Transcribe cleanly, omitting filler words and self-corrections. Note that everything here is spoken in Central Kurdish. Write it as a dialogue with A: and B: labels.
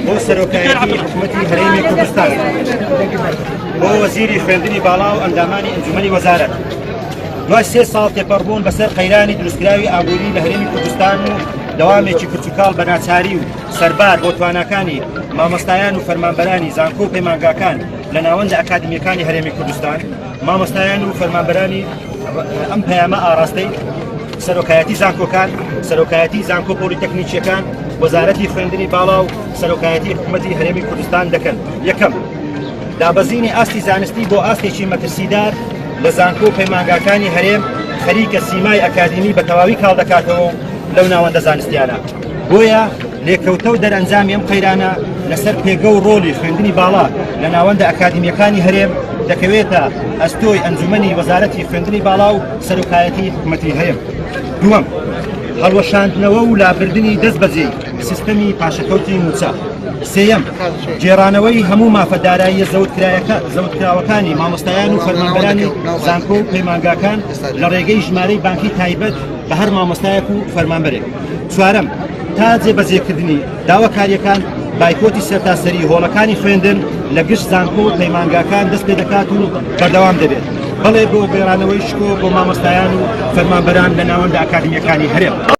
A: بۆ سەرۆکایەتی حکوومەتی هەرێمی کوردستان، بۆ وەزیری خوێندنی باڵا و ئەندامانی ئەنجومەنی وەزارەت، دوای 3 ساڵ تێپەڕبوون بەسەر قەیرانی دروستکراوی ئابووری لە هەرێمی کوردستان و دەوامێکی کورتوکاڵ بە ناچاری و سەربار بۆ تواناکانی مامۆستایان و فەرمانبەرانی زانکۆ و پەیمانگاکان لە ناوەندە ئەکادمیەکانی هەرێمی کوردستان، مامۆستایان و فەرمانبەرانی ئەم پەیامە ئاراستەی سەرۆکایەتی زانکۆکان، سەرۆکایەتی زانکۆ پۆلیتەکنیکیەکان، وەزارەتی خوێندنی باڵا و سەرۆکایەتی حکوومەتی هەرێمی کوردستان دەکەن. یەکەم، دابەزینی ئاستی زانستی بۆ ئاستێکی مەترسیدار لە زانکۆ و پەیمانگاکانی هەرێم خەریکە سیمای ئەکادمی بە تەواوی کاڵ دەکاتەوە لەو ناوەندە زانستیانە. بۆیە لێکەوتە و دەرئەنجامی ئەم قەیرانە لەسەر پێگە و ڕۆلی خوێندنی باڵا لە ناوەندە ئەکادمیەکانی هەرێم دەکەوێتە ئەستۆی ئەنجومەنی وەزارەتی خوێندنی باڵا و سەرۆکایەتی حکوومەتی هەرێم. دووەم، هەڵوەشاندنەوە و لابردنی دەستبەجێی سیستەمی پاشەکەوتی موچە. سێیەم، جێرانەوەی هەموو مافەدارایی زەوتکراوەکانی مامۆستایان و فەرمانبەرانی زانکۆ و پەیمانگاکان لە ڕێگەی ژمارەی بانکی تایبەت بە هەر مامۆستایەک و فەرمانبەرێک. چوارەم، تا جێبەجێکردنی داواکاریەکان بایکۆتی سەرتاسەری هۆڵەکانی خوێندن لە گشت زانکۆ و پەیمانگاکان دەست پێ دەکات و بەردەوام دەبێت، بەڵێ بۆ گێڕانەوەی شکۆ بۆ مامۆستایان و فەرمانبەران لە ناوەندە ئەکادمیەکانی هەرێم.